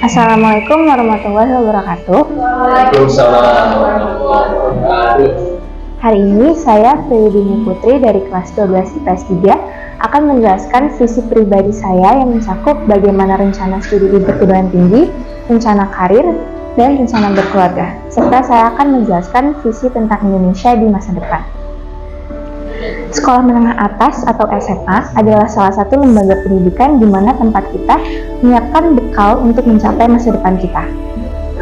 Assalamualaikum warahmatullahi wabarakatuh. Waalaikumsalam warahmatullahi wabarakatuh. Hari ini saya Priyudini Putri dari kelas 12 IPS 3 akan menjelaskan visi pribadi saya yang mencakup bagaimana rencana studi di perguruan tinggi, rencana karir, dan rencana berkeluarga, serta saya akan menjelaskan visi tentang Indonesia di masa depan. Sekolah menengah atas atau SMA adalah salah satu lembaga pendidikan di mana tempat kita menyiapkan bekal untuk mencapai masa depan kita.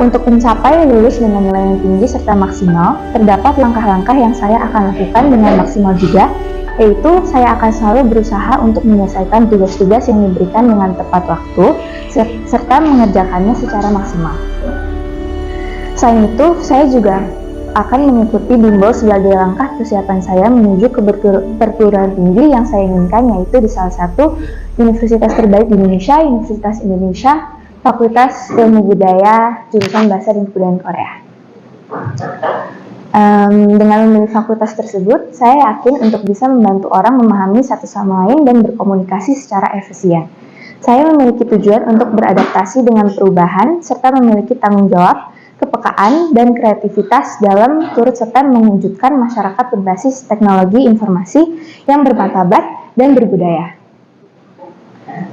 Untuk mencapai lulus dengan nilai yang tinggi serta maksimal, terdapat langkah-langkah yang saya akan lakukan dengan maksimal juga, yaitu saya akan selalu berusaha untuk menyelesaikan tugas-tugas yang diberikan dengan tepat waktu, serta mengerjakannya secara maksimal. Selain itu, saya juga akan mengikuti bimbel sebagai langkah persiapan saya menuju ke perguruan tinggi yang saya inginkan, yaitu di salah satu universitas terbaik di Indonesia, Universitas Indonesia, Fakultas Ilmu Budaya, jurusan Bahasa dan Kebudayaan Korea. Dengan memilih fakultas tersebut, saya yakin untuk bisa membantu orang memahami satu sama lain dan berkomunikasi secara efisien. Saya memiliki tujuan untuk beradaptasi dengan perubahan, serta memiliki tanggung jawab, kepekaan, dan kreativitas dalam turut serta mewujudkan masyarakat berbasis teknologi informasi yang bermartabat dan berbudaya.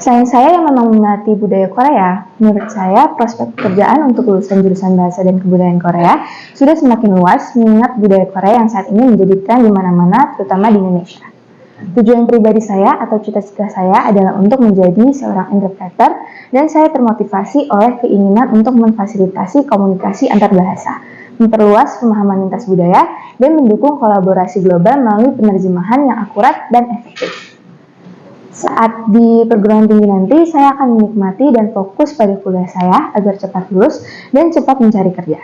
Selain saya yang memang meminati budaya Korea, menurut saya prospek pekerjaan untuk lulusan jurusan Bahasa dan Kebudayaan Korea sudah semakin luas mengingat budaya Korea yang saat ini menjadi tren di mana-mana, terutama di Indonesia. Tujuan pribadi saya atau cita-cita saya adalah untuk menjadi seorang interpreter, dan saya termotivasi oleh keinginan untuk memfasilitasi komunikasi antar bahasa, memperluas pemahaman lintas budaya, dan mendukung kolaborasi global melalui penerjemahan yang akurat dan efektif. Saat di perguruan tinggi nanti, saya akan menikmati dan fokus pada kuliah saya agar cepat lulus dan cepat mencari kerja.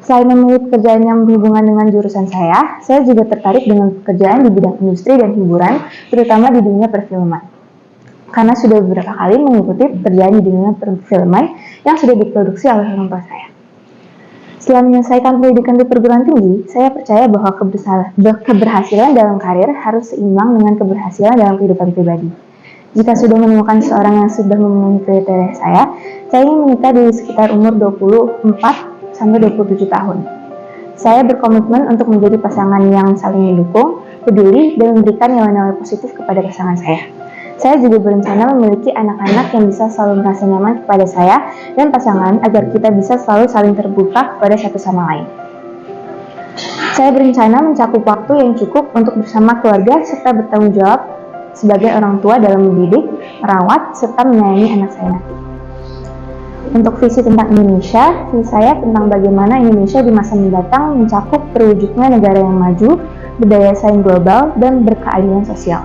Selain memilih pekerjaan yang berhubungan dengan jurusan saya juga tertarik dengan pekerjaan di bidang industri dan hiburan, terutama di dunia perfilman. Karena sudah beberapa kali mengikuti pekerjaan di dunia perfilman yang sudah diproduksi oleh orang tua saya. Setelah menyelesaikan pendidikan di perguruan tinggi, saya percaya bahwa keberhasilan dalam karir harus seimbang dengan keberhasilan dalam kehidupan pribadi. Jika sudah menemukan seorang yang sudah memenuhi kriteria saya ingin menikah di sekitar umur 24-27 tahun. Saya berkomitmen untuk menjadi pasangan yang saling mendukung, peduli, dan memberikan nilai-nilai positif kepada pasangan saya. Saya juga berencana memiliki anak-anak yang bisa selalu merasa nyaman kepada saya dan pasangan agar kita bisa selalu saling terbuka kepada satu sama lain. Saya berencana mencakup waktu yang cukup untuk bersama keluarga serta bertanggung jawab sebagai orang tua dalam mendidik, merawat, serta menyayangi anak saya nanti. Untuk visi tentang Indonesia, visi saya tentang bagaimana Indonesia di masa mendatang mencakup terwujudnya negara yang maju, berdaya saing global, dan berkeadilan sosial.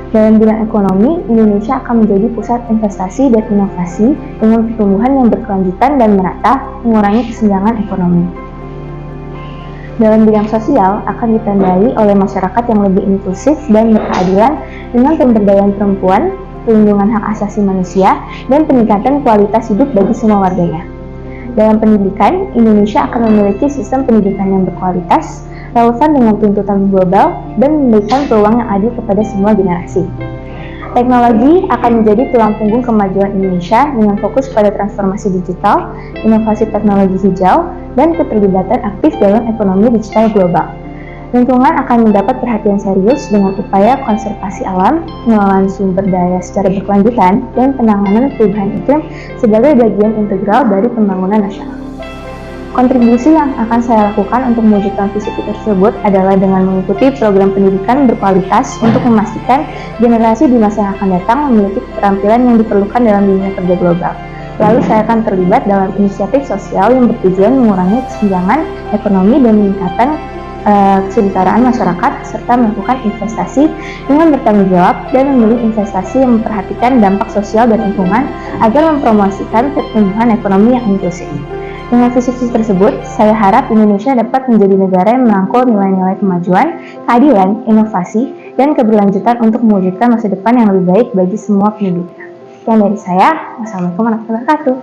Dalam bidang ekonomi, Indonesia akan menjadi pusat investasi dan inovasi dengan pertumbuhan yang berkelanjutan dan merata, mengurangi kesenjangan ekonomi. Dalam bidang sosial, akan ditandai oleh masyarakat yang lebih inklusif dan berkeadilan dengan pemberdayaan perempuan, pelindungan hak asasi manusia, dan peningkatan kualitas hidup bagi semua warganya. Dalam pendidikan, Indonesia akan memiliki sistem pendidikan yang berkualitas, relevan dengan tuntutan global, dan memberikan peluang yang adil kepada semua generasi. Teknologi akan menjadi tulang punggung kemajuan Indonesia dengan fokus pada transformasi digital, inovasi teknologi hijau, dan keterlibatan aktif dalam ekonomi digital global. Lingkungan akan mendapat perhatian serius dengan upaya konservasi alam, pengelolaan sumber daya secara berkelanjutan, dan penanganan perubahan iklim sebagai bagian integral dari pembangunan nasional. Kontribusi yang akan saya lakukan untuk mewujudkan visi tersebut adalah dengan mengikuti program pendidikan berkualitas untuk memastikan generasi di masa yang akan datang memiliki keterampilan yang diperlukan dalam dunia kerja global. Lalu saya akan terlibat dalam inisiatif sosial yang bertujuan mengurangi kesenjangan ekonomi dan meningkatkan kesetaraan masyarakat, serta melakukan investasi dengan bertanggung jawab dan memilih investasi yang memperhatikan dampak sosial dan lingkungan agar mempromosikan pertumbuhan ekonomi yang inklusif. Dengan visi-visi tersebut, saya harap Indonesia dapat menjadi negara yang merangkul nilai-nilai kemajuan, keadilan, inovasi, dan keberlanjutan untuk mewujudkan masa depan yang lebih baik bagi semua penduduknya. Sekian dari saya. Wassalamualaikum warahmatullahi wabarakatuh.